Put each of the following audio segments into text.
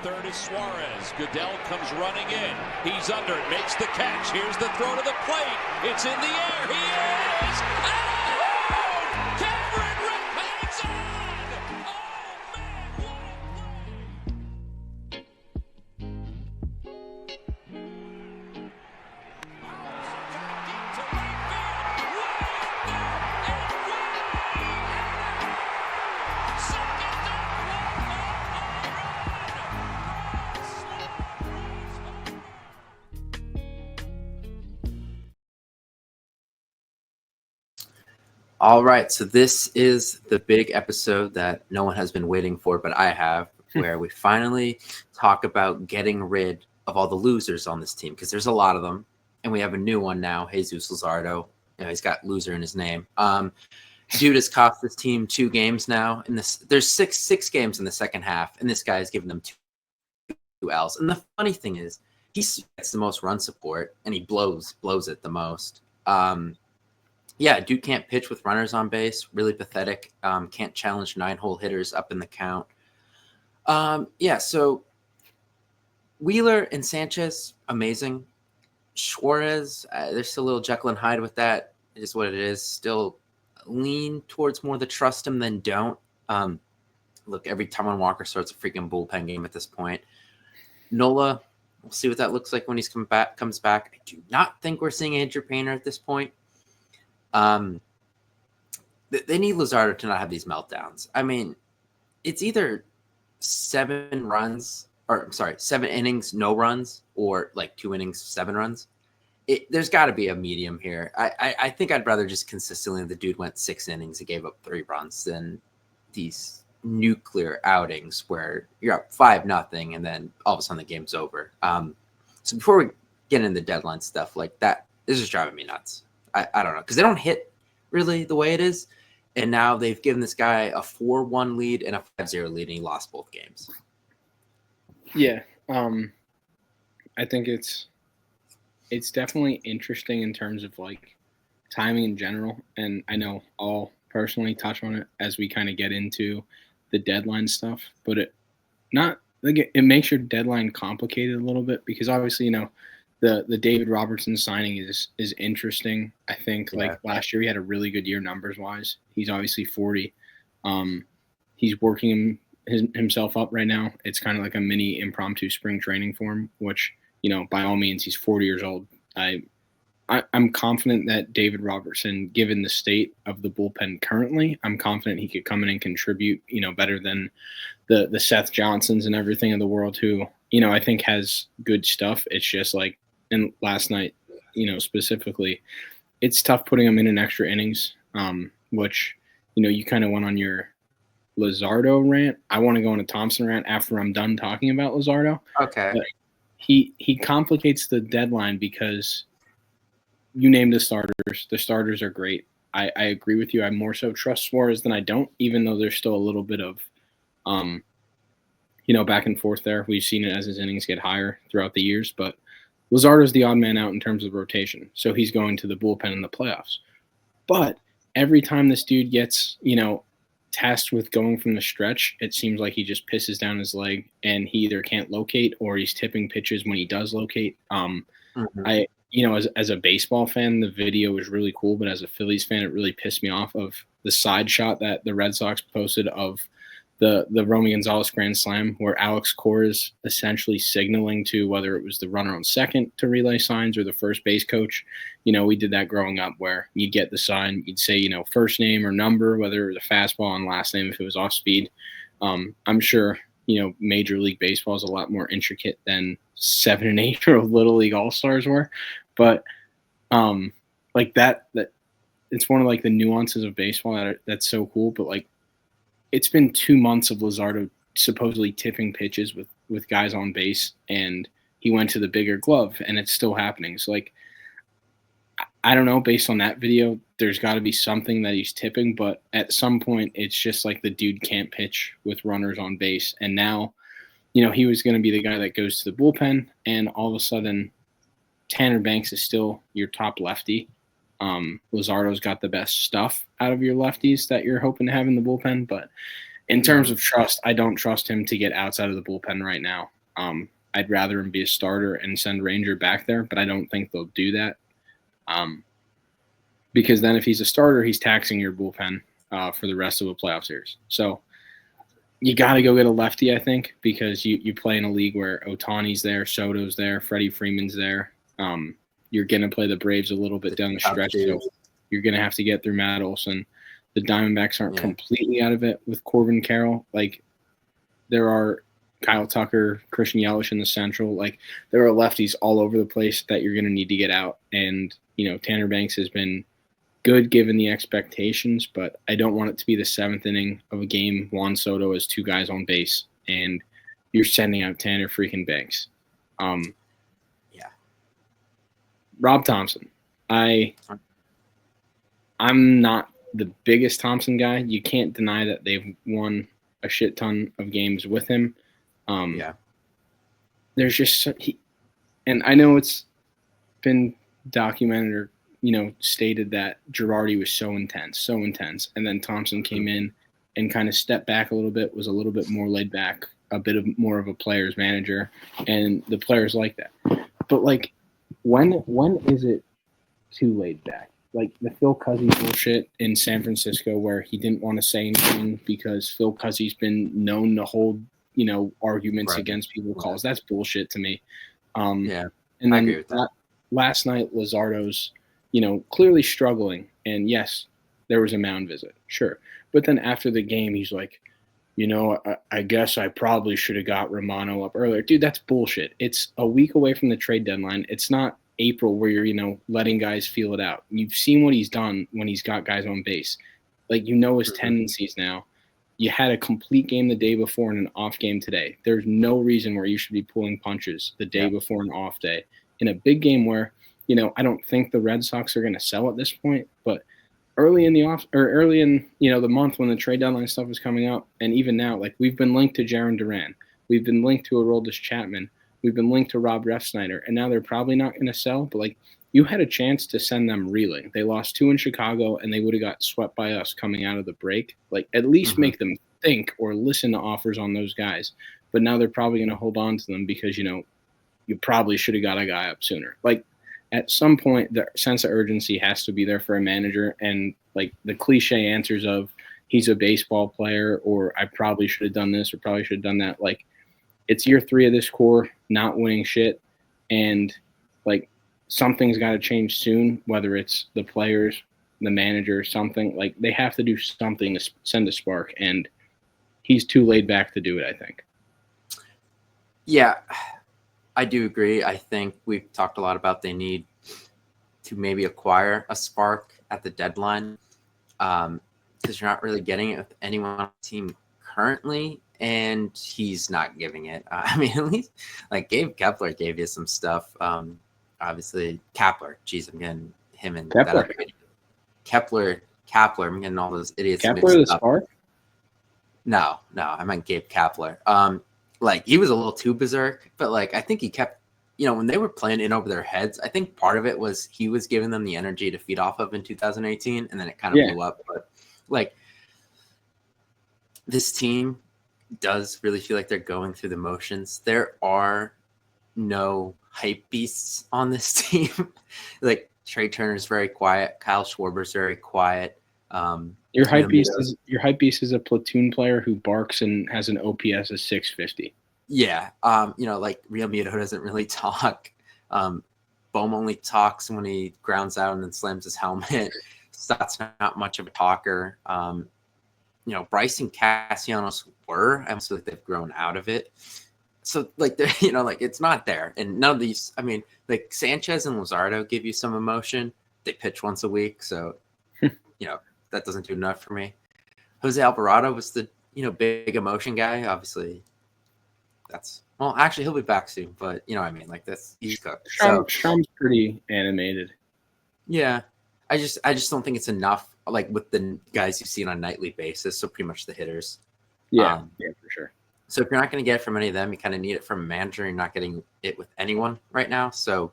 third is Suarez. Goodell comes running in. He's under it, makes the catch. Here's the throw to the plate. It's in the air. He is out! Cameron Rick hangs on! Oh, man, what a play! Deep to right field. Way and way. Second All right, so this is the big episode that no one has been waiting for, but I have, where we finally talk about getting rid of all the losers on this team, because there's a lot of them, and we have a new one now, Jesus Luzardo. He's got loser in his name. Dude has cost this team 2 games now. There's six games in the second half, and this guy has given them 2 L's. And the funny thing is, he gets the most run support, and he blows it the most. Yeah, dude can't pitch with runners on base. Really pathetic. Can't challenge 9-hole hitters up in the count. Yeah, so Wheeler and Sanchez, amazing. Suarez, there's still a little Jekyll and Hyde with that. It is what it is. Still lean towards more the trust him than don't. Look, every time when Walker starts a freaking bullpen game at this point. Nola, we'll see what that looks like when he comes back. I do not think we're seeing Andrew Painter at this point. They need Luzardo to not have these meltdowns. I mean, it's either 7 innings, no runs, or like 2 innings, 7 runs. There's got to be a medium here. I think I'd rather just consistently the dude went 6 innings and gave up 3 runs than these nuclear outings where you're up 5-0 and then all of a sudden the game's over. So before we get into the deadline stuff like that, this is driving me nuts. I don't know, because they don't hit really the way it is. And now they've given this guy a 4-1 lead and a 5-0 lead, and he lost both games. Yeah. I think it's definitely interesting in terms of like timing in general. And I know I'll personally touch on it as we kind of get into the deadline stuff, but it makes your deadline complicated a little bit because obviously, the David Robertson signing is interesting. I think like last year he had a really good year numbers wise. He's obviously 40. He's working himself up right now. It's kind of like a mini impromptu spring training for him, which, by all means, he's 40 years old. I'm confident that David Robertson, given the state of the bullpen currently, I'm confident he could come in and contribute, better than the Seth Johnsons and everything in the world who, I think has good stuff. It's just like, and last night, specifically, it's tough putting him in extra innings, which, you kind of went on your Luzardo rant. I want to go on a Thompson rant after I'm done talking about Luzardo. Okay. But he complicates the deadline because you named the starters. The starters are great. I agree with you. I more so trust Suarez than I don't, even though there's still a little bit of, back and forth there. We've seen it as his innings get higher throughout the years, but Luzardo's the odd man out in terms of rotation, so he's going to the bullpen in the playoffs. But every time this dude gets, tasked with going from the stretch, it seems like he just pisses down his leg, and he either can't locate or he's tipping pitches when he does locate. As a baseball fan, the video was really cool, but as a Phillies fan, it really pissed me off of the side shot that the Red Sox posted of the Romy Gonzalez grand slam where Alex Cora is essentially signaling to whether it was the runner on second to relay signs or the first base coach. We did that growing up where you'd get the sign, you'd say, first name or number, whether it was a fastball and last name if it was off speed. I'm sure, Major League Baseball is a lot more intricate than 7 and 8-year-old Little League All-Stars were. But like that it's one of like the nuances of baseball that's so cool. But like, it's been 2 months of Luzardo supposedly tipping pitches with guys on base, and he went to the bigger glove, and it's still happening. So, like, I don't know. Based on that video, there's got to be something that he's tipping, but at some point, it's just like the dude can't pitch with runners on base. And now, he was going to be the guy that goes to the bullpen, and all of a sudden, Tanner Banks is still your top lefty. Luzardo's got the best stuff out of your lefties that you're hoping to have in the bullpen. But in terms of trust, I don't trust him to get outside of the bullpen right now. I'd rather him be a starter and send Ranger back there, but I don't think they'll do that. Because then if he's a starter, he's taxing your bullpen for the rest of the playoff series. So you got to go get a lefty, I think, because you play in a league where Otani's there, Soto's there, Freddie Freeman's there. You're going to play the Braves a little bit down the stretch, so you're going to have to get through Matt Olson. The Diamondbacks aren't completely out of it with Corbin Carroll. Like, there are Kyle Tucker, Christian Yelich in the Central. Like, there are lefties all over the place that you're going to need to get out. And, Tanner Banks has been good given the expectations, but I don't want it to be the seventh inning of a game. Juan Soto has two guys on base, and you're sending out Tanner freaking Banks. Rob Thompson. I'm not the biggest Thompson guy. You can't deny that they've won a shit ton of games with him. There's just and I know it's been documented or stated that Girardi was so intense, and then Thompson came in and kind of stepped back a little bit, was a little bit more laid back, a bit of more of a player's manager, and the players like that. But like, when is it too laid back? Like the Phil Cousins bullshit in San Francisco, where he didn't want to say anything because Phil Cousins been known to hold arguments against people calls. That's bullshit to me. And then I agree with that. Last night, Luzardo's clearly struggling, and yes, there was a mound visit, sure, but then after the game, he's like, I guess I probably should have got Romano up earlier. Dude, that's bullshit. It's a week away from the trade deadline. It's not April where you're, letting guys feel it out. You've seen what he's done when he's got guys on base. Like, his tendencies now. You had a complete game the day before and an off game today. There's no reason where you should be pulling punches the day before an off day. In a big game where, I don't think the Red Sox are going to sell at this point, but early in the month when the trade deadline stuff was coming up, and even now, like, we've been linked to Jarren Duran, we've been linked to Aroldis Chapman, we've been linked to Rob Refsnyder, and now they're probably not going to sell. But like, you had a chance to send them reeling. They lost 2 in Chicago, and they would have got swept by us coming out of the break. Like, at least make them think or listen to offers on those guys. But now they're probably going to hold on to them because you probably should have got a guy up sooner. Like, at some point, the sense of urgency has to be there for a manager. And like the cliche answers of he's a baseball player, or I probably should have done this or probably should have done that. Like, it's year 3 of this core not winning shit. And like, something's got to change soon, whether it's the players, the manager, something. Like, they have to do something to send a spark. And he's too laid back to do it, I think. Yeah. I do agree. I think we've talked a lot about they need to maybe acquire a spark at the deadline because you're not really getting it with anyone on the team currently, and he's not giving it. I mean, at least like Gabe Kepler gave you some stuff. Obviously, Kepler. Jeez, I'm getting him and Kepler. Kepler. I'm getting all those idiots. Kepler the spark? No, I meant Gabe Kepler. Like, he was a little too berserk, but like, I think he kept, when they were playing in over their heads, I think part of it was he was giving them the energy to feed off of in 2018, and then it kind of blew up. But like, this team does really feel like they're going through the motions. There are no hype beasts on this team. Like, Trey Turner's very quiet. Kyle Schwarber's very quiet. Your hype beast is a platoon player who barks and has an OPS of 650. Yeah. Like, Real Muto doesn't really talk. Bohm only talks when he grounds out and then slams his helmet. Stott's not much of a talker. Bryce and Castellanos were. I feel like they've grown out of it. So like, like, it's not there. And none of these, I mean, like, Sanchez and Luzardo give you some emotion. They pitch once a week. So, that doesn't do enough for me. Jose Alvarado was the, big emotion guy. Obviously, actually, he'll be back soon, but I mean, like, he's cooked. Strom's pretty animated. Yeah. I just don't think it's enough, like, with the guys you see on a nightly basis. So pretty much the hitters. Yeah, for sure. So if you're not going to get it from any of them, you kind of need it from a manager. You're not getting it with anyone right now. So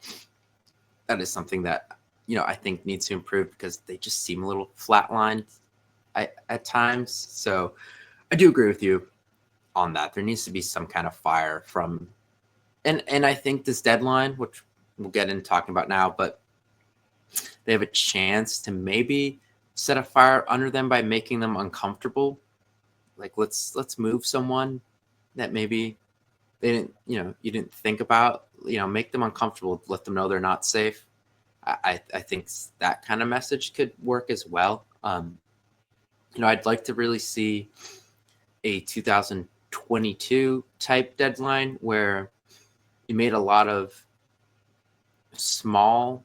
that is something that, I think needs to improve because they just seem a little flatlined at times. So I do agree with you on that. There needs to be some kind of fire from And I think this deadline, which we'll get into talking about now, but they have a chance to maybe set a fire under them by making them uncomfortable. Like let's move someone that maybe they didn't, you didn't think about, make them uncomfortable, let them know they're not safe. I think that kind of message could work as well. I'd like to really see a 2022 type deadline where you made a lot of smaller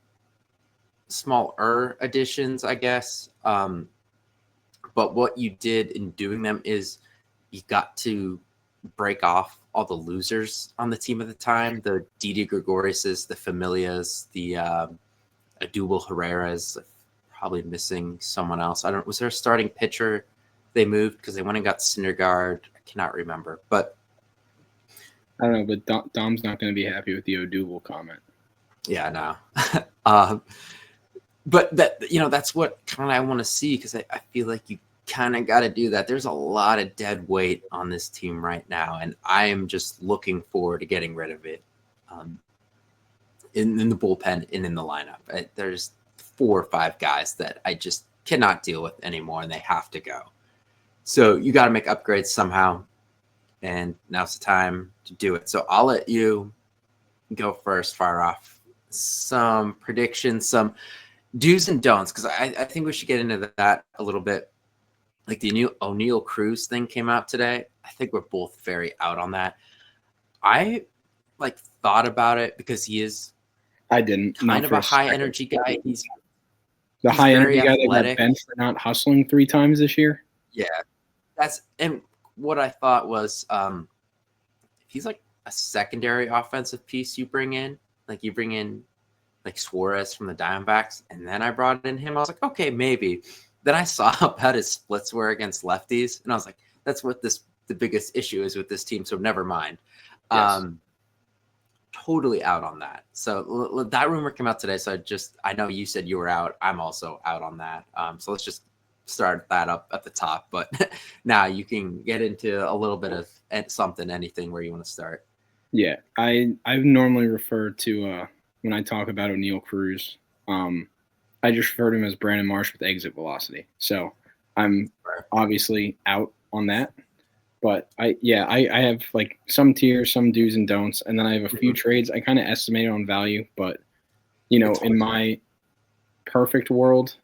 additions, I guess. But what you did in doing them is you got to break off all the losers on the team at the time, the Didi Gregoriuses, the Familias, the Adubel Herreras, probably missing someone else. Was there a starting pitcher they moved because they went and got Syndergaard? I cannot remember, but I don't know. But Dom's not going to be happy with the Odubel comment. Yeah, no. But that's what kind of I want to see, because I feel like you kind of got to do that. There's a lot of dead weight on this team right now, and I am just looking forward to getting rid of it in the bullpen and in the lineup. There's 4 or 5 guys that I just cannot deal with anymore, and they have to go. So you got to make upgrades somehow, and now's the time to do it. So I'll let you go first, fire off some predictions, some do's and don'ts, because I think we should get into that a little bit. Like the new O'Neill Cruz thing came out today. I think we're both very out on that. I thought about it because he is I didn't kind of a high energy guy. He's high energy guy athletic. That got benched for not hustling 3 times this year. Yeah, and what I thought was he's like a secondary offensive piece you bring in. Like you bring in like Suarez from the Diamondbacks, and then I brought in him. I was like, okay, maybe. Then I saw how bad his splits were against lefties, and I was like, that's what the biggest issue is with this team, so never mind. Yes. Totally out on that. So that rumor came out today, so I know you said you were out. I'm also out on that. So let's just start that up at the top. But now you can get into a little bit of anything where you want to start. Yeah, I normally refer to when I talk about O'Neill Cruz, I just refer to him as Brandon Marsh with exit velocity. So I'm obviously out on that. But I have like some tiers, some do's and don'ts, and then I have a few trades I kind of estimated on value. But in my perfect world,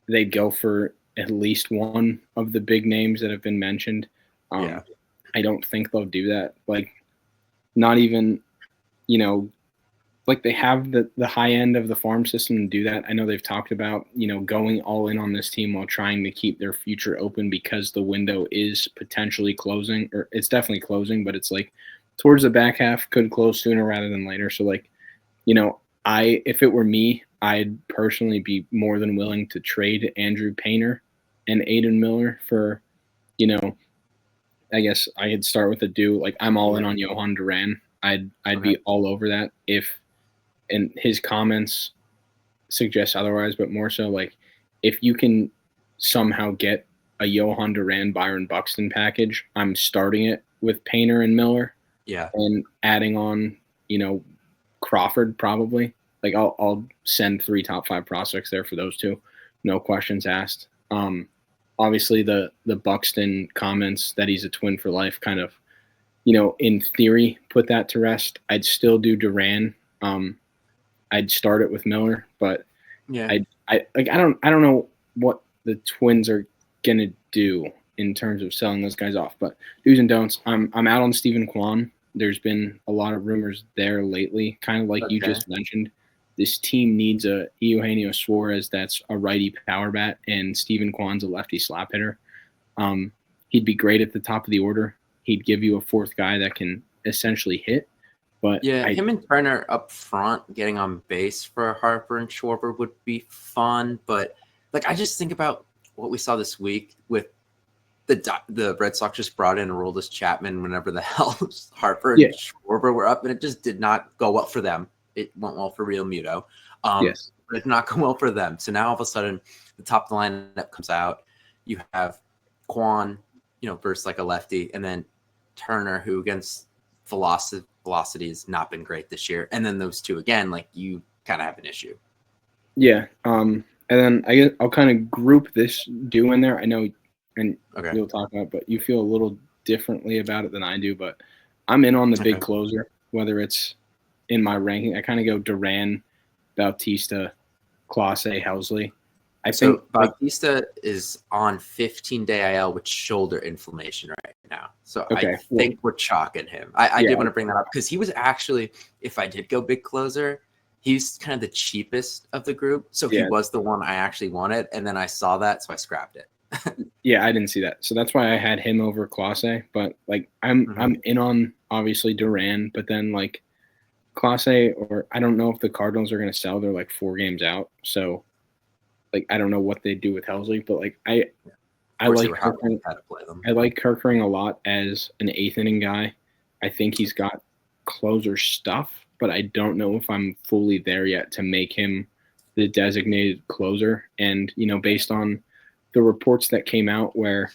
they'd go for at least one of the big names that have been mentioned. I don't think they'll do that. Like, not even, like they have the high end of the farm system to do that. I know they've talked about, going all in on this team while trying to keep their future open because the window is potentially closing, or it's definitely closing, but it's like towards the back half, could close sooner rather than later. So like, if it were me, I'd personally be more than willing to trade Andrew Painter and Aiden Miller for, I guess I could start with a do. Like, I'm all in on Johan Duran. I'd be all over that and his comments suggest otherwise, but more so like if you can somehow get a Johan Duran, Byron Buxton package, I'm starting it with Painter and Miller. Yeah. And adding on, Crawford probably. Like I'll send 3 top 5 prospects there for those 2. No questions asked. Obviously the Buxton comments that he's a twin for life kind of, in theory, put that to rest. I'd still do Duran. I'd start it with Miller, but yeah, I don't know what the Twins are gonna do in terms of selling those guys off. But do's and don'ts. I'm out on Stephen Kwan. There's been a lot of rumors there lately, kind of like you just mentioned. This team needs a Eugenio Suarez that's a righty power bat, and Stephen Kwan's a lefty slap hitter. He'd be great at the top of the order. He'd give you a 4th guy that can essentially hit. But yeah, him and Turner up front getting on base for Harper and Schwarber would be fun. But like, I just think about what we saw this week with the Red Sox just brought in Aroldis Chapman whenever the hell Harper and Schwarber were up, and it just did not go well for them. It went well for Real Muto. Yes. But it did not go well for them. So now all of a sudden the top of the lineup comes out. You have Kwan, versus like a lefty, and then Turner, who against velocity has not been great this year. And then those two again, like you kind of have an issue. Yeah. And then I guess I'll kind of group this in there. I know, and you'll talk about, but you feel a little differently about it than I do. But I'm in on the big closer, whether it's in my ranking. I kind of go Duran, Bautista, Clase, Helsley. I think Bautista is on 15-day IL with shoulder inflammation right now. So I think we're chalking him. I did want to bring that up because he was actually, if I did go big closer, he's kind of the cheapest of the group. So he was the one I actually wanted. And then I saw that, so I scrapped it. Yeah, I didn't see that. So that's why I had him over Clase. But like I'm in on obviously Duran, but then like Clase, or I don't know if the Cardinals are going to sell. They're like 4 games out. So like I don't know what they do with Helsley, but like I like Kerkering a lot as an 8th inning guy. I think he's got closer stuff, but I don't know if I'm fully there yet to make him the designated closer. And, you know, based on the reports that came out where,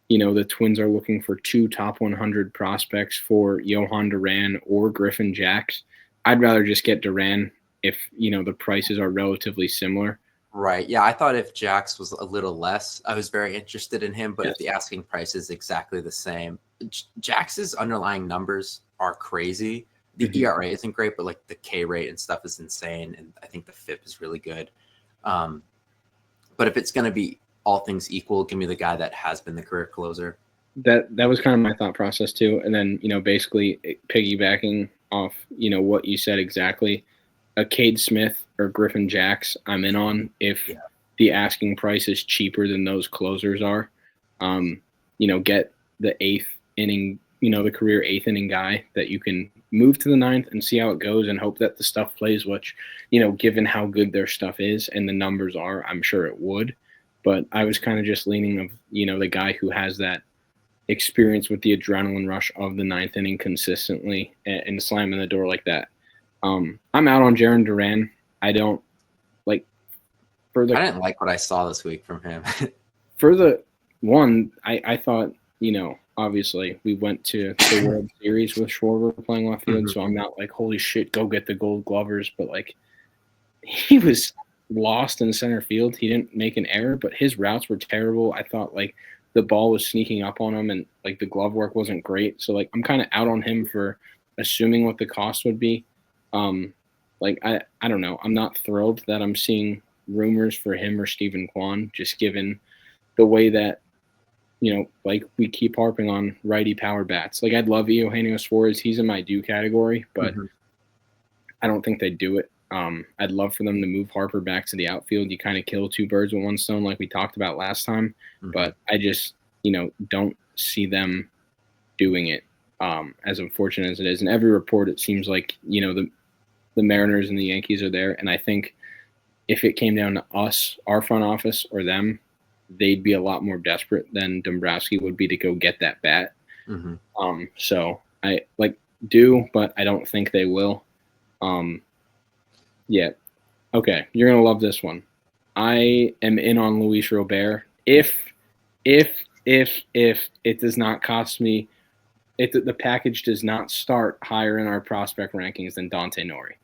you know, the Twins are looking for 2 top 100 prospects for Johan Duran or Griffin Jax, I'd rather just get Duran if, you know, the prices are relatively similar. Right. Yeah, I thought if Jax was a little less, I was very interested in him. But if the asking price is exactly the same, Jax's underlying numbers are crazy. The ERA isn't great, but like the K rate and stuff is insane. And I think the FIP is really good. But if it's going to be all things equal, give me the guy that has been the career closer. That was kind of my thought process too. And then, you know, basically piggybacking off, you know, what you said exactly, a Cade Smith or Griffin Jax I'm in on if the asking price is cheaper than those closers are. You know, get the 8th inning, you know, the career 8th inning guy that you can move to the 9th and see how it goes and hope that the stuff plays, which, you know, given how good their stuff is and the numbers are, I'm sure it would. But I was kind of just leaning of, you know, the guy who has that experience with the adrenaline rush of the 9th inning consistently and slamming the door like that. I'm out on Jarren Duran. I don't like I didn't like what I saw this week from him. For the one, I thought, you know, obviously we went to the World Series with Schwarber playing left field, so I'm not like, holy shit, go get the Gold Glovers. But like, he was lost in center field. He didn't make an error, but his routes were terrible. I thought like the ball was sneaking up on him, and like the glove work wasn't great. So like I'm kind of out on him for assuming what the cost would be. Like I don't know. I'm not thrilled that I'm seeing rumors for him or Stephen Kwan, just given the way that, you know, like we keep harping on righty power bats. Like I'd love Eugenio Suarez. He's in my do category, but I don't think they'd do it. I'd love for them to move Harper back to the outfield. You kind of kill 2 birds with 1 stone like we talked about last time, but I just, you know, don't see them doing it, as unfortunate as it is. In every report, it seems like, you know, the Mariners and the Yankees are there. And I think if it came down to us, our front office, or them, they'd be a lot more desperate than Dombrowski would be to go get that bat. So I like but I don't think they will. Yeah. Okay. You're going to love this one. I am in on Luis Robert. If it does not cost me, if the package does not start higher in our prospect rankings than Dante Nori.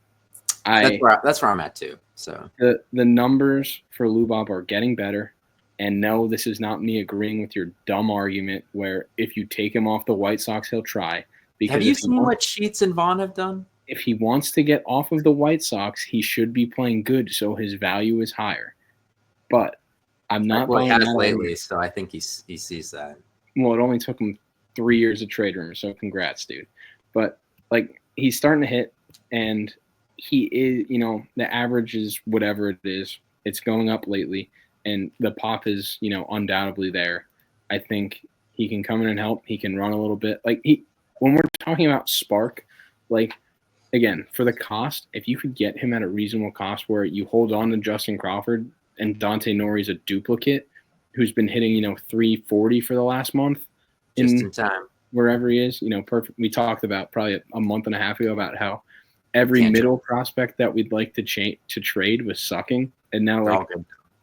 That's where I'm at too. So the numbers for Lubob are getting better. And no, this is not me agreeing with your dumb argument where if you take him off the White Sox, he'll try. Because have you seen what Sheets and Vaughn have done? If he wants to get off of the White Sox, he should be playing good, so his value is higher. But I'm not. Well, he has lately, so I think he sees that. Well, it only took him 3 years to trade room, so congrats, dude. But like, he's starting to hit, and he is, you know, the average is whatever it is. It's going up lately, and the pop is, you know, undoubtedly there. I think he can come in and help. He can run a little bit. Like when we're talking about spark, like. Again, for the cost, if you could get him at a reasonable cost where you hold on to Justin Crawford and Dante Nori's a duplicate who's been hitting, you know, 340 for the last month just in time, wherever he is, you know, perfect. We talked about probably a month and a half ago about how every middle prospect that we'd like to trade was sucking. And now like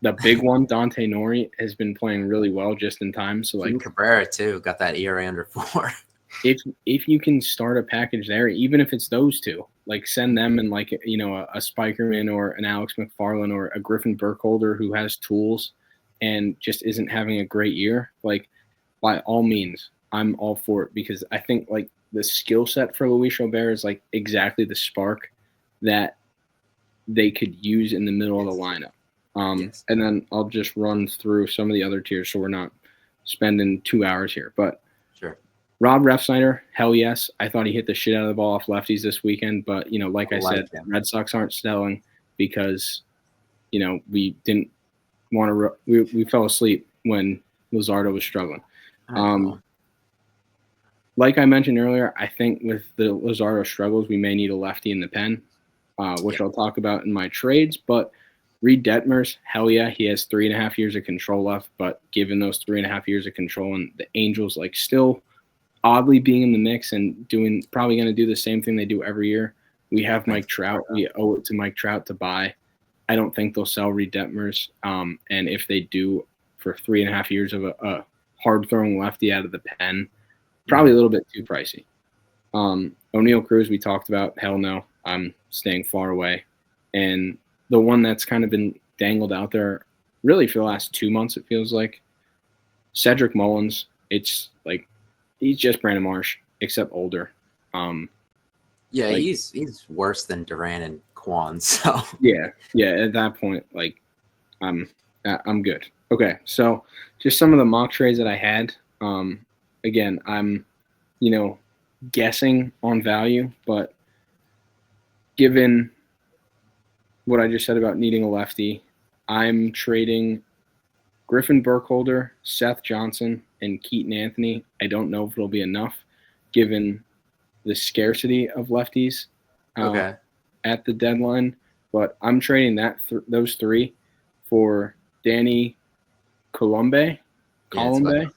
the big one, Dante Nori, has been playing really well just in time. So like Cabrera too got that ERA under 4. if you can start a package there, even if it's those two, like send them and like a Spikerman or an Alex McFarland or a Griffin Burkholder who has tools and just isn't having a great year, like by all means, I'm all for it because I think like the skill set for Luis Robert is like exactly the spark that they could use in the middle of the lineup. And then I'll just run through some of the other tiers so we're not spending 2 hours here. But Sure. Rob Refsnyder, hell yes. I thought he hit the shit out of the ball off lefties this weekend. But, like I said, Red Sox aren't selling because, we didn't want to we fell asleep when Luzardo was struggling. Like I mentioned earlier, I think with the Luzardo struggles, we may need a lefty in the pen, which I'll talk about in my trades. But Reed Detmers, hell yeah, he has 3.5 years of control left. But given those 3.5 years of control and the Angels like still oddly being in the mix and probably going to do the same thing they do every year, we have Mike Trout. We owe it to Mike Trout to buy. I don't think they'll sell Reed Detmers. And if they do, for 3.5 years of a hard-throwing lefty out of the pen, probably a little bit too pricey. O'Neal Cruz, we talked about. Hell no. I'm staying far away. And the one that's kind of been dangled out there really for the last 2 months, it feels like, Cedric Mullins. It's like he's just Brandon Marsh, except older. He's worse than Duran and Kwan. So yeah. At that point, like, I'm good. Okay, so just some of the mock trades that I had. Again, I'm, guessing on value, but given what I just said about needing a lefty, I'm trading Griffin Burkholder, Seth Johnson, and Keaton Anthony. I don't know if it'll be enough given the scarcity of lefties at the deadline, but I'm trading those three for Danny Colombe. Colombe,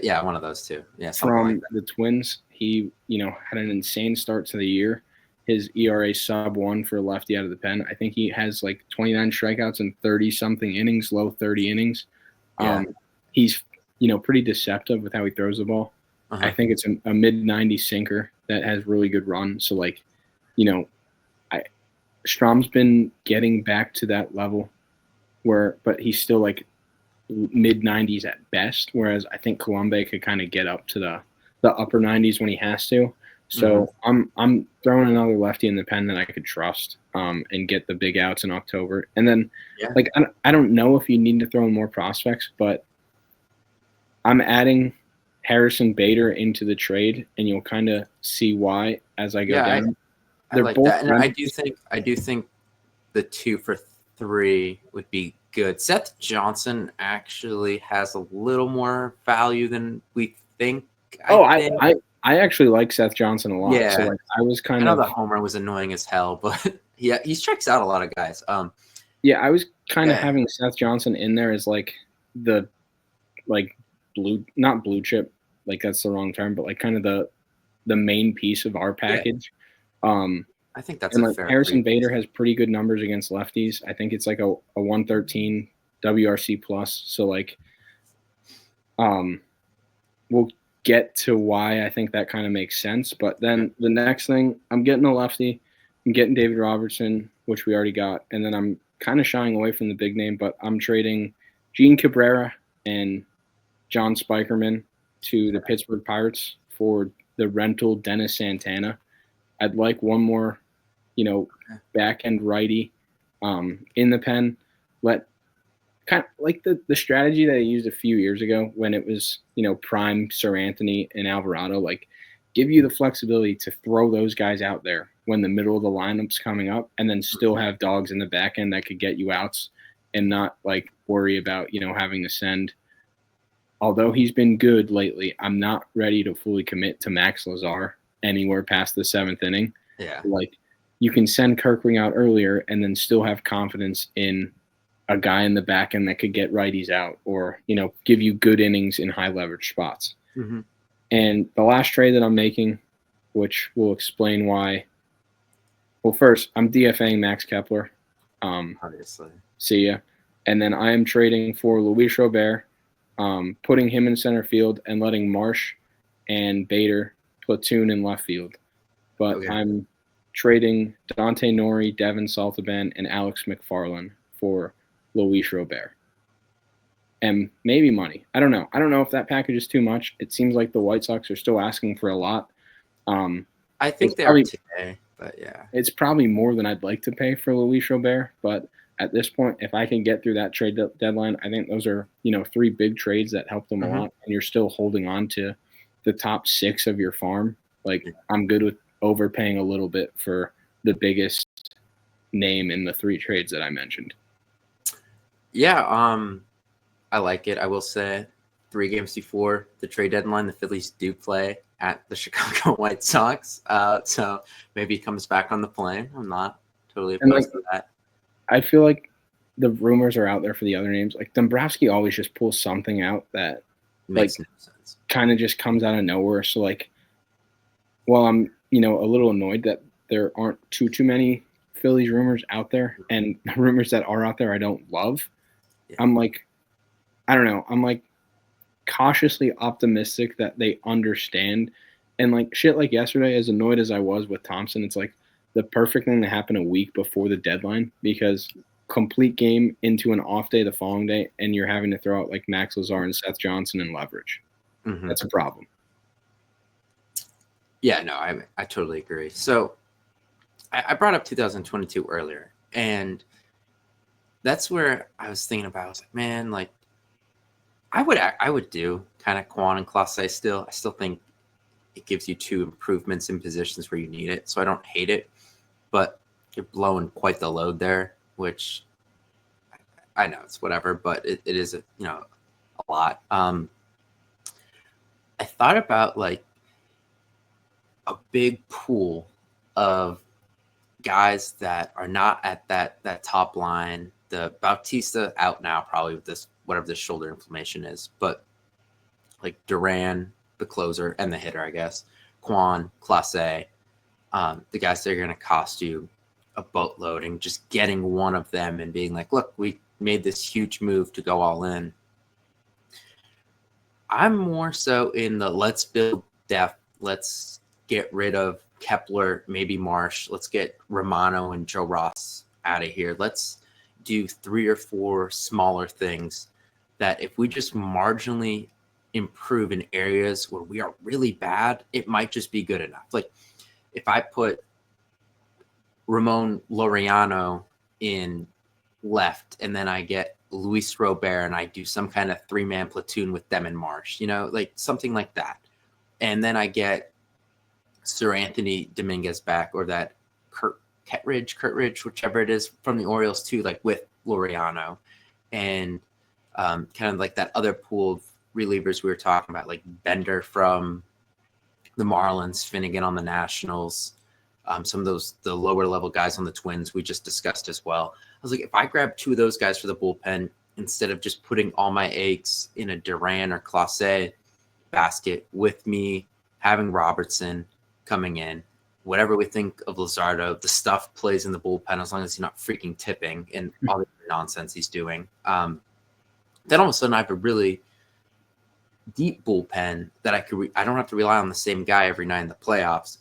yeah, one of those two. Yeah, from the Twins. He, had an insane start to the year. His ERA sub-1 for a lefty out of the pen. I think he has like 29 strikeouts and 30-something innings, low 30 innings. He's, pretty deceptive with how he throws the ball. I think it's a mid-90 sinker that has really good run. So, like, Strom's been getting back to that level but he's still like mid-90s at best, whereas I think Colombe could kind of get up to the upper 90s when he has to. So I'm throwing another lefty in the pen that I could trust and get the big outs in October. And then, I don't know if you need to throw in more prospects, but I'm adding Harrison Bader into the trade, and you'll kind of see why as I go down. I like that, and I do think the 2 for 3 would be good. Seth Johnson actually has a little more value than we think. I actually like Seth Johnson a lot. Yeah. So like I was I know the homer was annoying as hell, but yeah, he strikes out a lot of guys. I was kind of having Seth Johnson in there as like the not blue chip, like that's the wrong term, but like kind of the main piece of our package. I think that's fair. Harrison Bader has pretty good numbers against lefties. I think it's like a 113 WRC plus. So like, we'll get to why I think that kind of makes sense. But then the next thing, I'm getting a lefty. I'm getting David Robertson, which we already got. And then I'm kind of shying away from the big name, but I'm trading Gene Cabrera and John Spikerman to the Pittsburgh Pirates for the rental Dennis Santana. I'd like one more, back-end righty in the pen. Kind of like the strategy that I used a few years ago when it was, prime Sir Anthony and Alvarado, like give you the flexibility to throw those guys out there when the middle of the lineup's coming up and then still have dogs in the back end that could get you outs and not like worry about, having to send. Although he's been good lately, I'm not ready to fully commit to Max Lazar anywhere past the 7th inning. Yeah. Like you can send Kirkring out earlier and then still have confidence in a guy in the back end that could get righties out or, give you good innings in high leverage spots. Mm-hmm. And the last trade that I'm making, which will explain why. Well, first, I'm DFAing Max Kepler. Obviously. See ya. And then I am trading for Luis Robert, putting him in center field and letting Marsh and Bader platoon in left field. But Okay. I'm trading Dante Nori, Devin Saltaban, and Alex McFarland for Luis Robert. And maybe money. I don't know. I don't know if that package is too much. It seems like the White Sox are still asking for a lot. I think It's they are probably today, but yeah. it's probably more than I'd like to pay for Luis Robert. But at this point, if I can get through that trade deadline, I think those are, 3 big trades that help them a lot. And you're still holding on to the top 6 of your farm. Like, I'm good with overpaying a little bit for the biggest name in the 3 trades that I mentioned. Yeah, I like it. I will say 3 games before the trade deadline, the Phillies do play at the Chicago White Sox. So maybe he comes back on the plane. I'm not totally opposed to that. I feel like the rumors are out there for the other names. Like, Dombrowski always just pulls something out that Makes no sense. kind of just comes out of nowhere. So, like, while I'm, a little annoyed that there aren't too many Phillies rumors out there, and the rumors that are out there I don't love, I'm like, I don't know. I'm like cautiously optimistic that they understand. And like shit like yesterday, as annoyed as I was with Thompson, it's like the perfect thing to happen a week before the deadline, because complete game into an off day the following day, and you're having to throw out like Max Lazar and Seth Johnson in leverage. That's a problem. Yeah, no, I totally agree. So I brought up 2022 earlier, and that's where I was thinking about. I was like, man, like I would do kind of Quan and Clase still. I still think it gives you 2 improvements in positions where you need it, so I don't hate it. But you're blowing quite the load there, which I know it's whatever, but it is a lot. I thought about like a big pool of guys that are not at that top line. The Bautista out now probably with this whatever this shoulder inflammation is, but like Duran, the closer and the hitter, I guess, Quan, Clase, the guys that are going to cost you a boatload, and just getting one of them and being like, look, we made this huge move to go all in. I'm more so in the let's build depth. Let's get rid of Kepler, maybe Marsh. Let's get Romano and Joe Ross out of here. Let's do 3 or 4 smaller things that if we just marginally improve in areas where we are really bad, it might just be good enough. Like if I put Ramon Laureano in left and then I get Luis Robert and I do some kind of 3-man platoon with them and Marsh, like something like that. And then I get Sir Anthony Dominguez back, or that Kurt Ridge, whichever it is from the Orioles too, like with Laureano, and kind of like that other pool of relievers we were talking about, like Bender from the Marlins, Finnegan on the Nationals, some of the lower level guys on the Twins we just discussed as well. I was like, if I grab 2 of those guys for the bullpen, instead of just putting all my eggs in a Duran or Clase basket with me having Robertson coming in, whatever we think of Luzardo, the stuff plays in the bullpen as long as he's not freaking tipping and all the nonsense he's doing. Then all of a sudden I have a really deep bullpen that I don't have to rely on the same guy every night in the playoffs,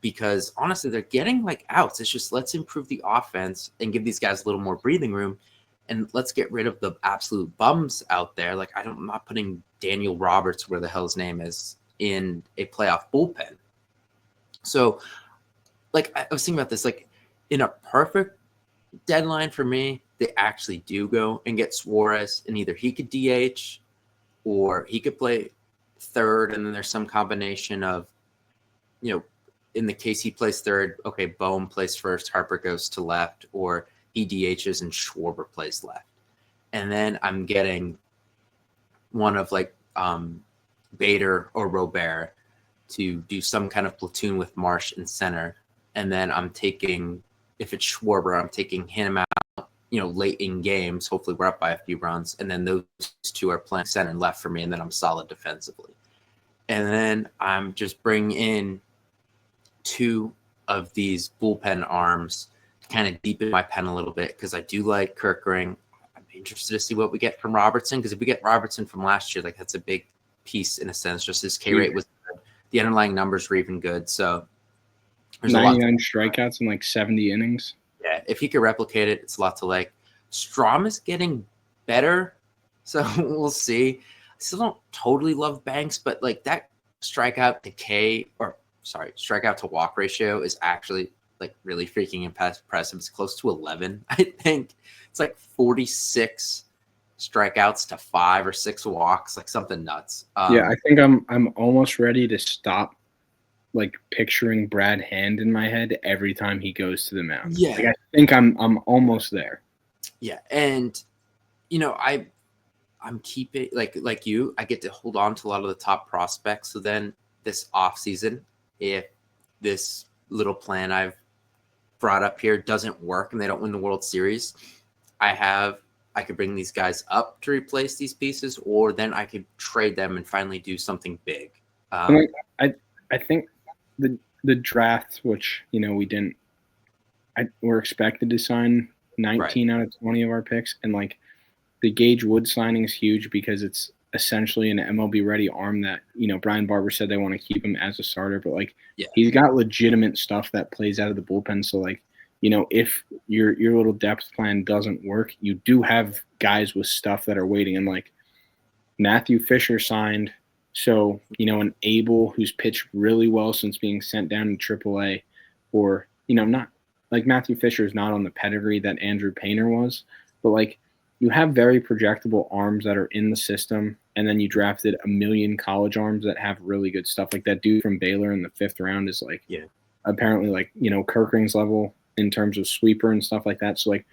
because honestly they're getting like outs. It's just let's improve the offense and give these guys a little more breathing room, and let's get rid of the absolute bums out there. Like I'm not putting Daniel Roberts, where the hell his name is, in a playoff bullpen. So like I was thinking about this, like in a perfect deadline for me, they actually do go and get Suarez, and either he could DH or he could play third, and then there's some combination of, in the case he plays third, okay, Bohm plays first, Harper goes to left, or he DHs and Schwarber plays left. And then I'm getting one of like Bader or Robert to do some kind of platoon with Marsh in center. And then I'm taking, if it's Schwarber, I'm taking him out, late in games. Hopefully we're up by a few runs. And then those 2 are playing center and left for me. And then I'm solid defensively. And then I'm just bringing in 2 of these bullpen arms to kind of deepen my pen a little bit, because I do like Kirkering. I'm interested to see what we get from Robertson, because if we get Robertson from last year, like that's a big piece in a sense. Just his K rate was good. The underlying numbers were even good. So there's 99 strikeouts in like 70 innings. Yeah, if he could replicate it, it's a lot to like. Strom is getting better, so we'll see. I still don't totally love Banks, but like that strikeout to walk ratio is actually like really freaking impressive. It's close to 11, I think. It's like 46 strikeouts to 5 or 6 walks, like something nuts. Yeah, I think I'm almost ready to stop like picturing Brad Hand in my head every time he goes to the mound. Yeah. Like, I think I'm almost there. Yeah, and I'm keeping like you. I get to hold on to a lot of the top prospects. So then this off season, if this little plan I've brought up here doesn't work and they don't win the World Series, I could bring these guys up to replace these pieces, or then I could trade them and finally do something big. I think the draft, which we're expected to sign 19 out of 20 of our picks, and like the Gage Wood signing is huge because it's essentially an MLB ready arm that Brian Barber said they want to keep him as a starter, but he's got legitimate stuff that plays out of the bullpen. So if your little depth plan doesn't work, you do have guys with stuff that are waiting. And like Matthew Fisher signed, so an Abel who's pitched really well since being sent down to AAA, or not like Matthew Fisher is not on the pedigree that Andrew Painter was, but like you have very projectable arms that are in the system, and then you drafted a million college arms that have really good stuff. Like that dude from Baylor in the 5th round is apparently Kirkring's level in terms of sweeper and stuff like that. So like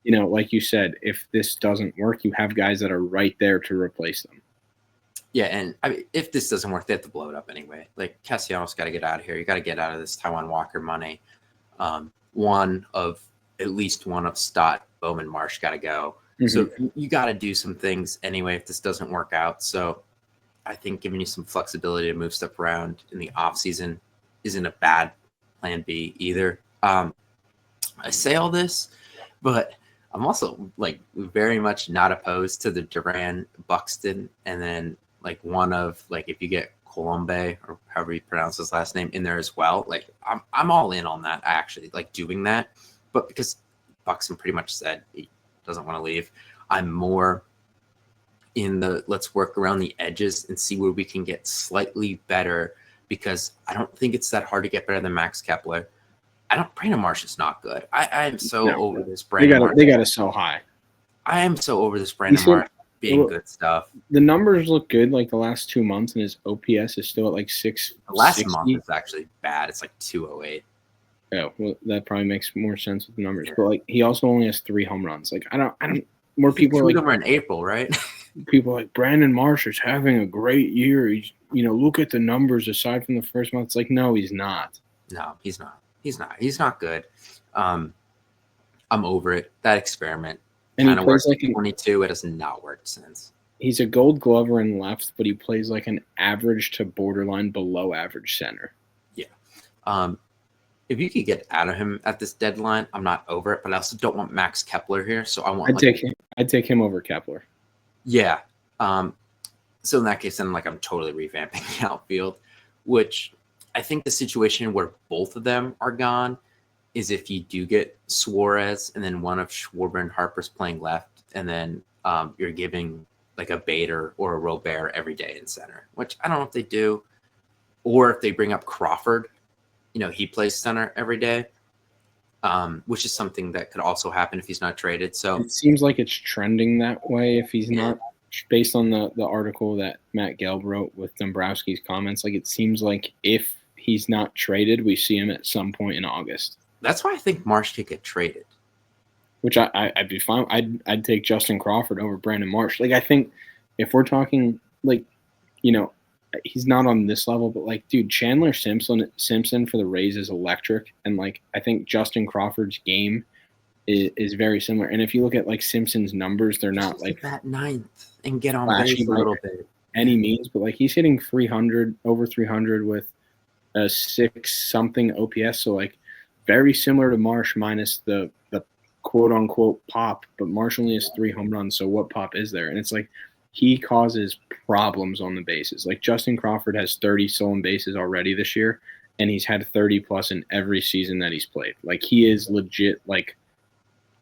like you said, if this doesn't work, you have guys that are right there to replace them. Yeah, and I mean, if this doesn't work, they have to blow it up anyway. Like Castellanos got to get out of here. You got to get out of this Taiwan Walker money. At least one of Stott, Bowman, Marsh got to go. So you got to do some things anyway if this doesn't work out. So I think giving you some flexibility to move stuff around in the offseason isn't a bad plan B either. I say all this, but I'm also like very much not opposed to the Duran Buxton, and then like one of like if you get Colombe or however you pronounce his last name in there as well. Like I'm all in on that. I actually like doing that, but because Buxton pretty much said he doesn't want to leave, I'm more in the let's work around the edges and see where we can get slightly better, because I don't think it's that hard to get better than Max Kepler. Brandon Marsh is not good. I am so over this Brandon Marsh. They got us so high. I am so over this Brandon Marsh being good stuff. The numbers look good like the last 2 months, and his OPS is still at like 660. The last month is actually bad. It's like 208. Oh, well, that probably makes more sense with the numbers. Yeah. But like he also only has 3 home runs. Like I don't. More people are like over in April, right? People are like Brandon Marsh is having a great year. He's look at the numbers aside from the first month. It's like no, he's not. No, he's not. He's not good. I'm over it. That experiment kind of worked like in 22. It has not worked since. He's a Gold Glover in left, but he plays like an average to borderline below average center. Yeah. If you could get out of him at this deadline, I'm not over it. But I also don't want Max Kepler here, so I want. I'd take him over Kepler. Yeah. So in that case, then I'm totally revamping the outfield, which. I think the situation where both of them are gone is if you do get Suarez and then one of Schwarber and Harper's playing left, and then you're giving like a Bader or a Robert every day in center, which I don't know if they do, or if they bring up Crawford, he plays center every day, which is something that could also happen if he's not traded. So it seems like it's trending that way if he's not. Based on the article that Matt Gelb wrote with Dombrowski's comments, like it seems like if he's not traded, we see him at some point in August. That's why I think Marsh could get traded. Which I'd be fine. I'd take Justin Crawford over Brandon Marsh. Like I think if we're talking he's not on this level, but like dude, Chandler Simpson for the Rays is electric, and like I think Justin Crawford's game is very similar. And if you look at like Simpson's numbers, they're not like that ninth and get on base a little bit. Any means, but like he's hitting 300 over 300 with a 6 something OPS. So like very similar to Marsh minus the quote unquote pop, but Marsh only has 3 home runs. So what pop is there? And it's like he causes problems on the bases. Like Justin Crawford has 30 stolen bases already this year, and he's had 30 plus in every season that he's played. Like he is legit like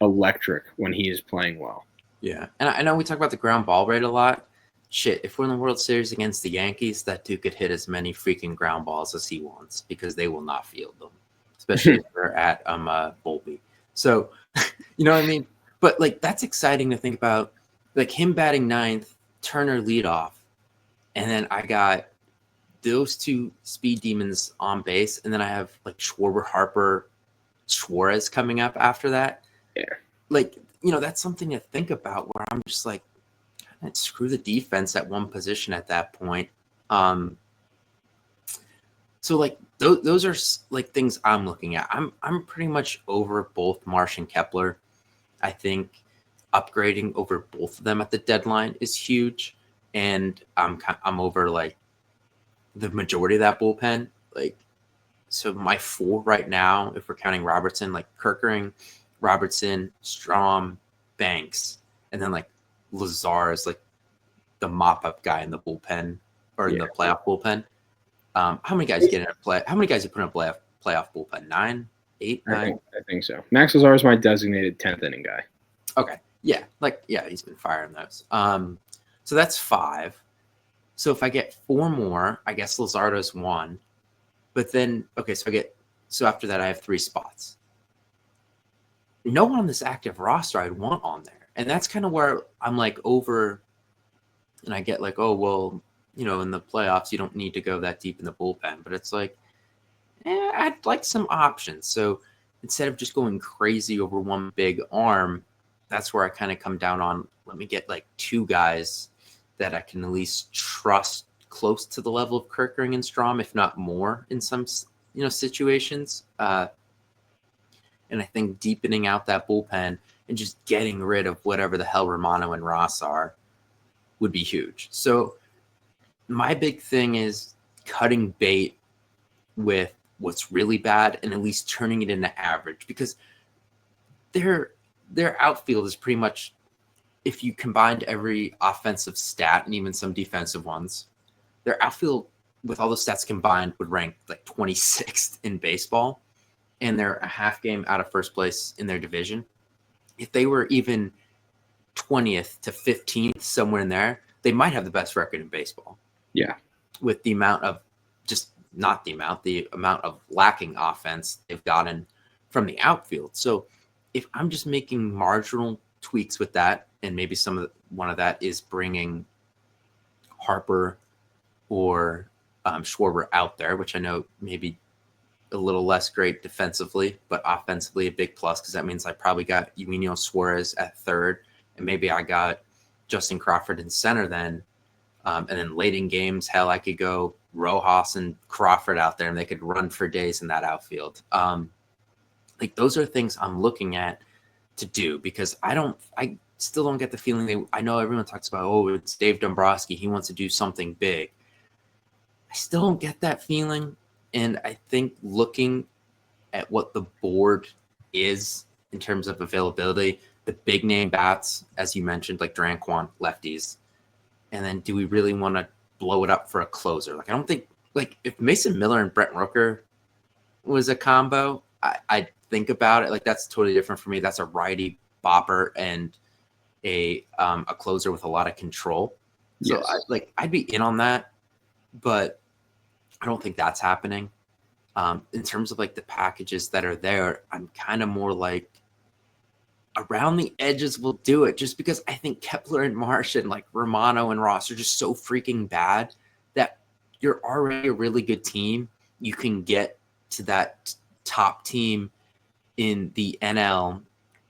electric when he is playing well. Yeah, and I know we talk about the ground ball rate a lot. Shit, if we're in the World Series against the Yankees, that dude could hit as many freaking ground balls as he wants because they will not field them, especially if we're at Volpe. So, you know what I mean? But like that's exciting to think about, like him batting ninth, Turner leadoff, and then I got those two speed demons on base, and then I have like Schwarber, Harper, Suarez coming up after that. Yeah. Like, you know, that's something to think about where I'm just like, screw the defense at one position at that point. So like those are like things I'm looking at. I'm pretty much over both Marsh and Kepler. I think upgrading over both of them at the deadline is huge, and I'm over like the majority of that bullpen. Like, so my 4 right now, if we're counting Robertson, like Kerkering, Robertson, Strom, Banks, and then like Lazar is like the mop-up guy in the bullpen or in the playoff bullpen. How many guys get in a play? How many guys you put in a playoff bullpen? 9, 8, 9? I think so. Max Lazar is my designated 10th inning guy. Okay. Yeah. He's been firing those. So that's 5. So if I get 4 more, I guess Lazardo's 1. But then, okay, so after that, I have 3 spots. No one on this active roster I'd want on there. And that's kind of where I'm like over, and I get like, oh, well, you know, in the playoffs, you don't need to go that deep in the bullpen. But it's like, I'd like some options. So instead of just going crazy over one big arm, that's where I kind of come down on, let me get like 2 guys that I can at least trust close to the level of Kerkering and Strom, if not more in some, you know, situations. And I think deepening out that bullpen and just getting rid of whatever the hell Romano and Ross are would be huge. So my big thing is cutting bait with what's really bad and at least turning it into average, because their outfield is pretty much, if you combined every offensive stat and even some defensive ones, their outfield with all the stats combined would rank like 26th in baseball, and they're a half game out of first place in their division. If they were even 20th to 15th, somewhere in there, they might have the best record in baseball. Yeah. With the amount of the amount of lacking offense they've gotten from the outfield. So if I'm just making marginal tweaks with that, and maybe one of that is bringing Harper or Schwarber out there, which I know maybe a little less great defensively, but offensively a big plus, because that means I probably got Eugenio Suarez at third, and maybe I got Justin Crawford in center then. And then late in games, hell, I could go Rojas and Crawford out there, and they could run for days in that outfield. Like those are things I'm looking at to do, because I still don't get the feeling I know everyone talks about, oh, it's Dave Dombrowski, he wants to do something big. I still don't get that feeling. And I think looking at what the board is in terms of availability, the big name bats, as you mentioned, like Dranquan, lefties. And then do we really want to blow it up for a closer? Like, I don't think, like, if Mason Miller and Brent Rooker was a combo, I'd think about it. Like, that's totally different for me. That's a righty bopper and a closer with a lot of control. So, Yes. I'd be in on that, but I don't think that's happening. In terms of, like, the packages that are there, I'm kind of more like, around the edges will do it, just because I think Kepler and Marsh and like Romano and Ross are just so freaking bad that you're already a really good team. You can get to that top team in the NL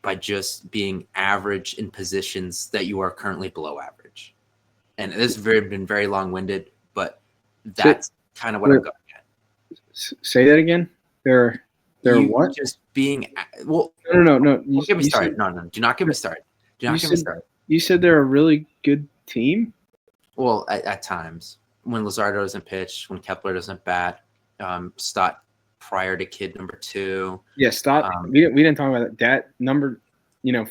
by just being average in positions that you are currently below average. And this has been very long-winded, but that's kind of what I'm going at. Say that again. They're what? Just being well. No. Don't get me started. No. Do not get me started. Do not get me started. You said they're a really good team. Well, at times when Lazardo doesn't pitch, when Kepler doesn't bat, Stott prior to kid number 2. Yeah, Stott. We didn't talk about that. That number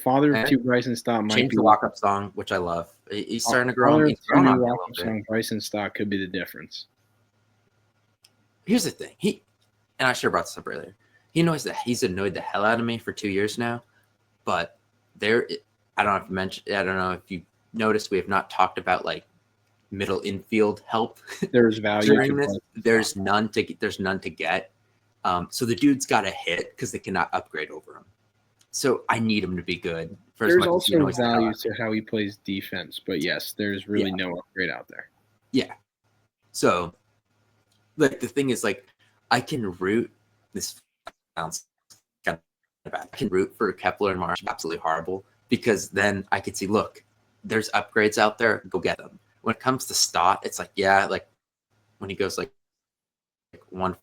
father of And two Bryson Stott might change be the walk-up song, which I love. He's starting to grow father on. of He's two grown new on me a walk-up little bit. song. Bryson Stott could be the difference. Here's the thing. And I should have brought this up earlier. He's annoyed the hell out of me for 2 years now. But I don't know if you noticed, we have not talked about like middle infield help. There's value during to this. There's none to get. So the dude's got to hit because they cannot upgrade over him. So I need him to be good. There's also value to how he plays defense, but yes, there's really no upgrade out there. Yeah. So, like, the thing is, like, I can root. This sounds kind of bad. I can root for Kepler and Marsh. Absolutely horrible, because then I could see, look, there's upgrades out there. Go get them. When it comes to Stott, it's like, yeah, like when he goes like 1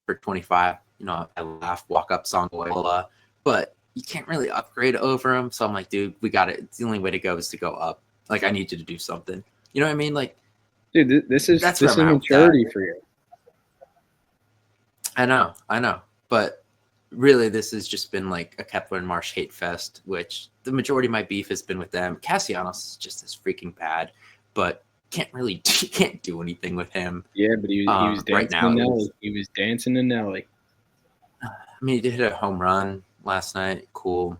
for 25, I laugh, walk up song, blah, blah, blah. But you can't really upgrade over him. So I'm like, dude, we got it. It's the only way to go is to go up. Like, I need you to do something. You know what I mean? Like, dude, this is maturity for you. I know. But really, this has just been like a Kepler and Marsh hate fest, which the majority of my beef has been with them. Castellanos is just as freaking bad, but can't do anything with him. Yeah, but he was dancing right now. to Nelly. He was dancing to Nelly. I mean, he did hit a home run last night. Cool.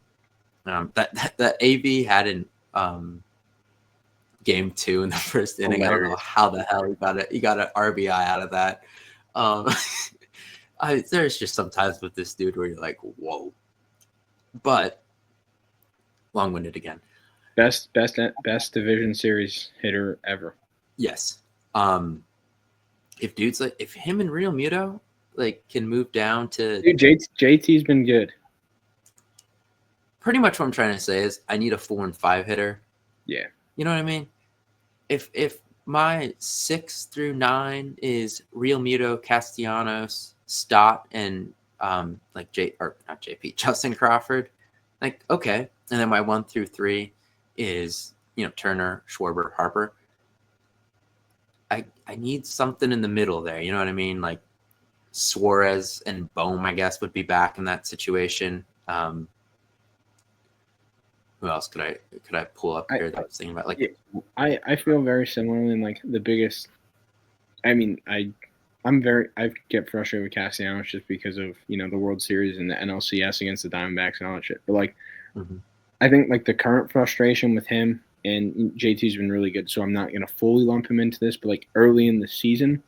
That AB had in game 2 in the first inning. I don't know how the hell he got an RBI out of that. There's just sometimes with this dude where you're like, whoa. But long-winded again. Best division series hitter ever. Yes. If him and Real Muto like can move down to, dude, JT's been good. Pretty much what I'm trying to say is I need a 4 and 5 hitter. Yeah. You know what I mean? If my 6 through 9 is Real Muto, Castellanos, Stott, and not JP, Justin Crawford, like, okay. And then my 1 through 3 is Turner, Schwarber, Harper. I need something in the middle there. You know what I mean? Like Suarez and Bohm, I guess, would be back in that situation. Who else could I pull up here that I was thinking about? Like, I feel very similarly. In like the biggest, I mean, I get frustrated with Castellanos just because of the World Series and the NLCS against the Diamondbacks and all that shit. But like, I think like the current frustration with him and JT's been really good. So I'm not gonna fully lump him into this, but like early in the season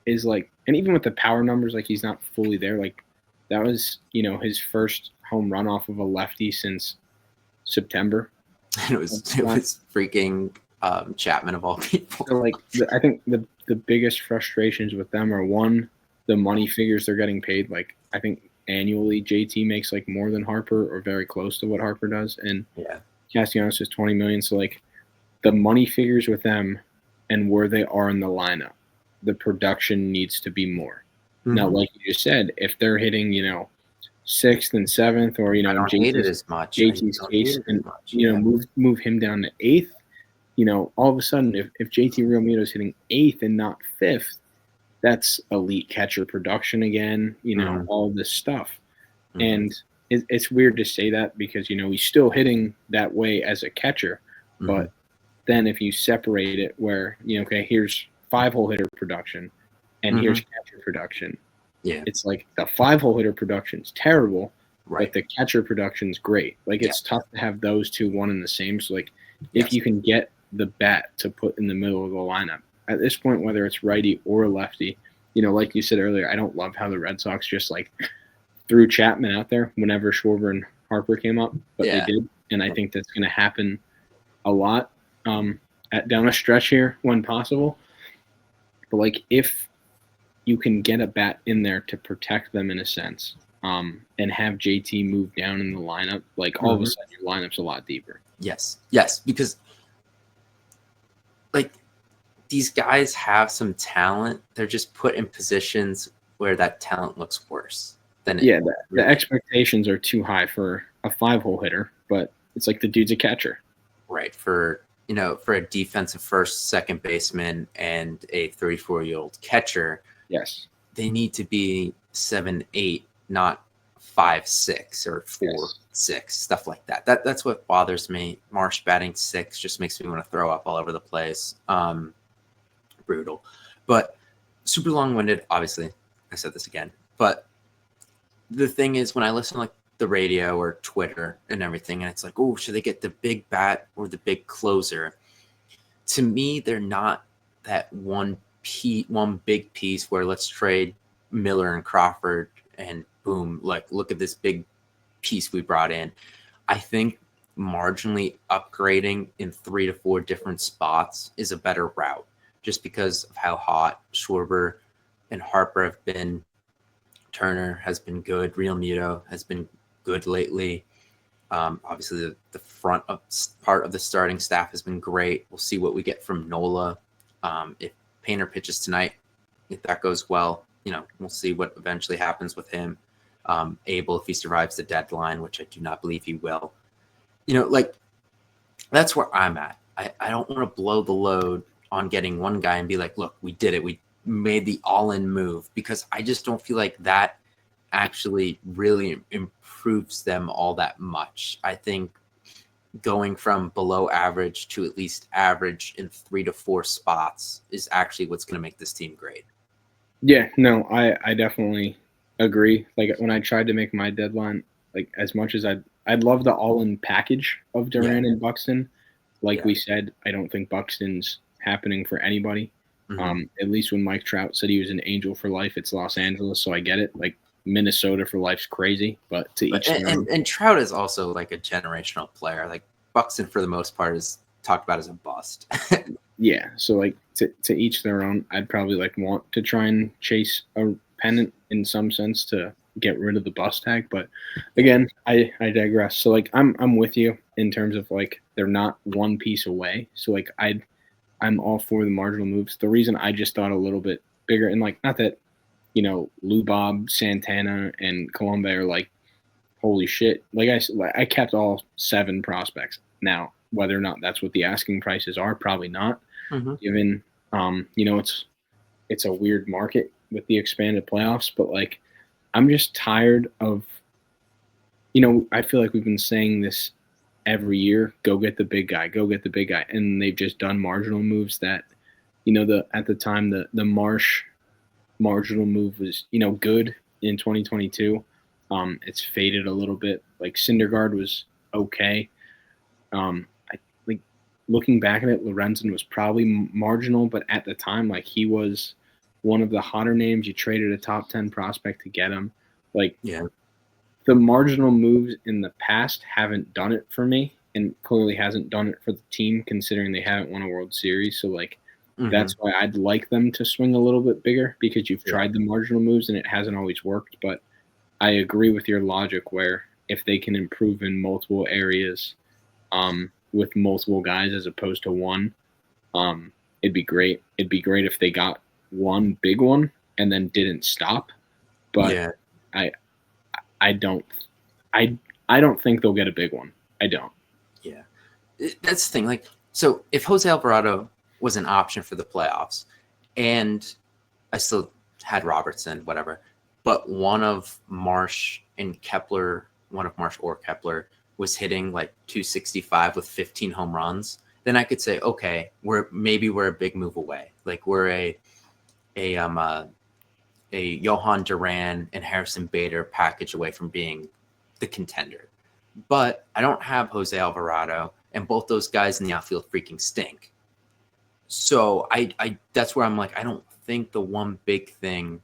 is like, and even with the power numbers, like he's not fully there. Like that was his first home run off of a lefty since September. It was freaking Chapman of all people. So like I think the biggest frustrations with them are, one, the money figures they're getting paid. Like I think annually JT makes like more than Harper or very close to what Harper does, and Castellanos is $20 million. So like the money figures with them and where they are in the lineup, the production needs to be more. Now, like you just said, if they're hitting 6th and 7th, or JT's case, and move him down to 8th, all of a sudden if JT Realmuto is hitting 8th and not 5th, that's elite catcher production again. All this stuff, and it's weird to say that because he's still hitting that way as a catcher, but then if you separate it, where okay, here's 5-hole hitter production, and here's catcher production. Yeah, it's like the 5-hole hitter production is terrible, right? But the catcher production is great. Like it's tough to have those two one and the same. So like if you can get the bat to put in the middle of the lineup at this point, whether it's righty or lefty, like you said earlier, I don't love how the Red Sox just like threw Chapman out there whenever Schwarber and Harper came up, but they did, and I think that's going to happen a lot down a stretch here when possible. But like if you can get a bat in there to protect them in a sense, and have JT move down in the lineup, like all of a sudden your lineup's a lot deeper. Yes, because like these guys have some talent. They're just put in positions where that talent looks worse than the expectations are too high for a 5-hole hitter, but it's like the dude's a catcher. Right, for a defensive first, second baseman and a 34-year-old catcher. Yes. They need to be 7-8, not 5-6 or 6, stuff like that. That's what bothers me. Marsh batting 6 just makes me want to throw up all over the place. Brutal. But super long-winded, obviously. I said this again. But the thing is, when I listen to like the radio or Twitter and everything, and it's like, oh, should they get the big bat or the big closer? To me, they're not that one big piece where let's trade Miller and Crawford and boom, like look at this big piece we brought in. I think marginally upgrading in 3 to 4 different spots is a better route, just because of how hot Schwarber and Harper have been. Turner has been good. Real Muto has been good lately. Obviously, the front part of the starting staff has been great. We'll see what we get from Nola. If Painter pitches tonight, if that goes well, we'll see what eventually happens with him. Abel, if he survives the deadline, which I do not believe he will. That's where I'm at. I don't want to blow the load on getting one guy and be like, look, we did it. We made the all-in move, because I just don't feel like that actually really improves them all that much. I think going from below average to at least average in 3 to 4 spots is actually what's going to make this team great. Yeah, no, I definitely agree. Like when I tried to make my deadline, like as much as I'd love the all-in package of Duran and Buxton. Like we said, I don't think Buxton's happening for anybody. Mm-hmm. At least when Mike Trout said he was an angel for life, it's Los Angeles, so I get it. Like Minnesota for life's crazy, but to each their own. And Trout is also like a generational player. Like Buxton, for the most part, is talked about as a bust. Yeah, so like to each their own. I'd probably like want to try and chase a pennant in some sense to get rid of the bust tag, but again, I digress. So like I'm with you in terms of like they're not one piece away. So like I'm all for the marginal moves. The reason I just thought a little bit bigger, and like not that, Lou Bob, Santana, and Colombe are like, holy shit. Like I kept all 7 prospects. Now, whether or not that's what the asking prices are, probably not. Mm-hmm. Given, it's a weird market with the expanded playoffs, but like I'm just tired of, I feel like we've been saying this every year, go get the big guy, go get the big guy. And they've just done marginal moves that, at the time, the Marsh marginal move was, good in 2022. It's faded a little bit. Like Syndergaard was okay. I think looking back at it, Lorenzen was probably marginal, but at the time, like he was one of the hotter names. You traded a top 10 prospect to get him. Like, yeah. The marginal moves in the past haven't done it for me, and clearly hasn't done it for the team, considering they haven't won a World Series. So, like, that's why I'd like them to swing a little bit bigger, because you've tried the marginal moves and it hasn't always worked. But I agree with your logic where if they can improve in multiple areas with multiple guys as opposed to one, it'd be great. It'd be great if they got one big one and then didn't stop. But I don't think they'll get a big one. I don't. Yeah. That's the thing. Like, so if Jose Alvarado was an option for the playoffs and I still had Robertson, whatever, but one of Marsh or Kepler was hitting like 265 with 15 home runs, then I could say, okay, we're a big move away. Like we're a Johan Duran and Harrison Bader package away from being the contender. But I don't have Jose Alvarado, and both those guys in the outfield freaking stink. So I that's where I'm like, I don't think the one big thing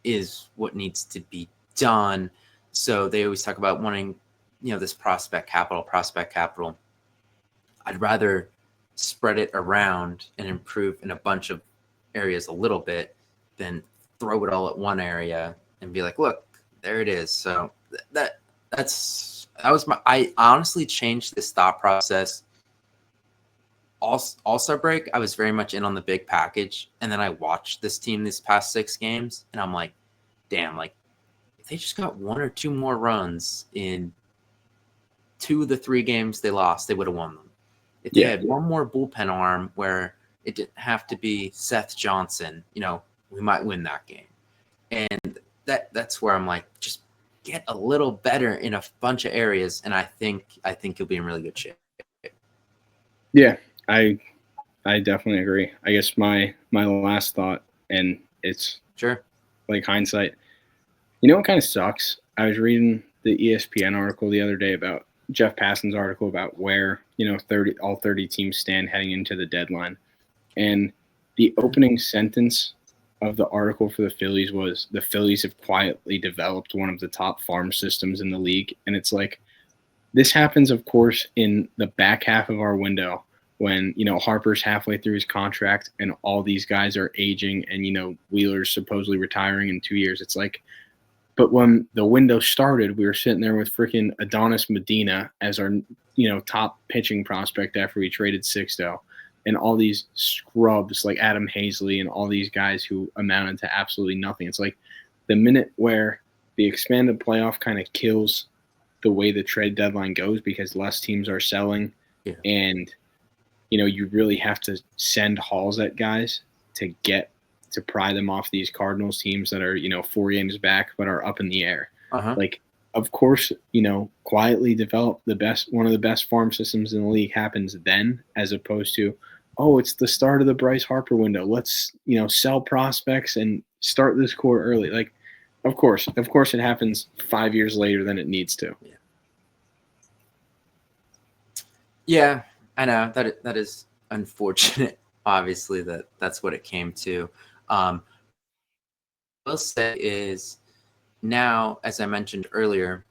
is what needs to be done. So they always talk about wanting, this prospect capital. I'd rather spread it around and improve in a bunch of areas a little bit than throw it all at one area and be like, look, there it is. So I honestly changed this thought process. All-Star break, I was very much in on the big package. And then I watched this team these past 6 games and I'm like, damn, like if they just got 1 or 2 more runs in 2 of the 3 games they lost, they would have won them. If they had one more bullpen arm where it didn't have to be Seth Johnson, we might win that game. And that's where I'm like, just get a little better in a bunch of areas, and I think you'll be in really good shape. Yeah, I definitely agree. I guess my last thought, and it's Sure. like hindsight. You know what kind of sucks? I was reading the ESPN article the other day about Jeff Passan's article about where, 30 teams stand heading into the deadline. And the opening sentence of the article for the Phillies was, the Phillies have quietly developed one of the top farm systems in the league. And it's like, this happens, of course, in the back half of our window when, Harper's halfway through his contract and all these guys are aging and, Wheeler's supposedly retiring in 2 years. It's like, but when the window started, we were sitting there with freaking Adonis Medina as our, top pitching prospect after we traded Sixto, and all these scrubs like Adam Hazley and all these guys who amounted to absolutely nothing. It's like the minute where the expanded playoff kind of kills the way the trade deadline goes because less teams are selling, and you really have to send hauls at guys to pry them off these Cardinals teams that are, 4 games back but are up in the air. Like, of course, quietly develop one of the best farm systems in the league happens then, as opposed to, oh, it's the start of the Bryce Harper window. Let's, sell prospects and start this core early. Like, of course it happens 5 years later than it needs to. Yeah, I know that is unfortunate. Obviously, that's what it came to. Will say is now, as I mentioned earlier,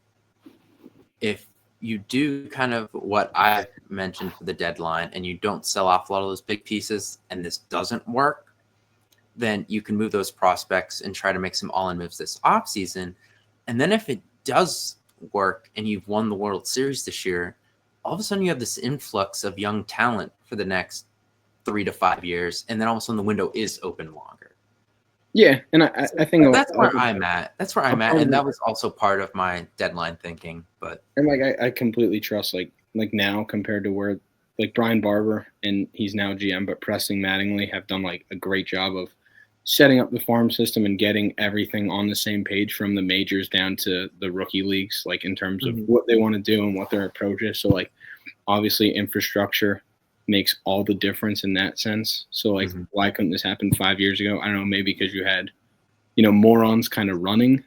if you do kind of what I mentioned for the deadline and you don't sell off a lot of those big pieces and this doesn't work, then you can move those prospects and try to make some all-in moves this offseason. And then if it does work and you've won the World Series this year, all of a sudden you have this influx of young talent for the next 3 to 5 years, and then all of a sudden the window is open longer. Yeah, and I think that's where I'm at. That's where I'm at, and that was also part of my deadline thinking. But and I completely trust like now compared to where like Brian Barber, and he's now GM, but Preston Mattingly have done like a great job of setting up the farm system and getting everything on the same page from the majors down to the rookie leagues, like in terms of what they want to do and what their approach is. So like obviously infrastructure makes all the difference in that sense. So like why couldn't this happen 5 years ago? I don't know, maybe because you had, morons kind of running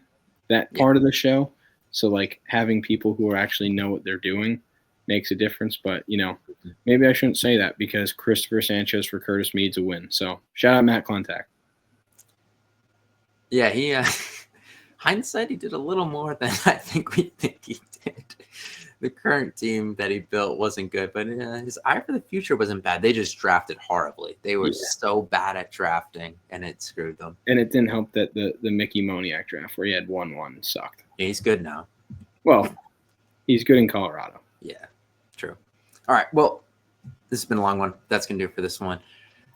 that part of the show. So like having people who actually know what they're doing makes a difference. But, maybe I shouldn't say that because Christopher Sanchez for Curtis Mead's a win. So shout out Matt Klentak. Yeah, he hindsight, he did a little more than I think we think he did. The current team that he built wasn't good, but his eye for the future wasn't bad. They just drafted horribly. They were so bad at drafting, and it screwed them. And it didn't help that the Mickey Moniak draft where he had 1-1 sucked. Yeah, he's good now. Well, he's good in Colorado. Yeah, true. All right, well, this has been a long one. That's going to do it for this one.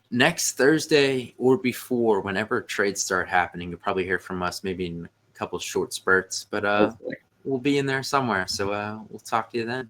Next Thursday or before, whenever trades start happening, you'll probably hear from us maybe in a couple short spurts, but we'll be in there somewhere. So we'll talk to you then.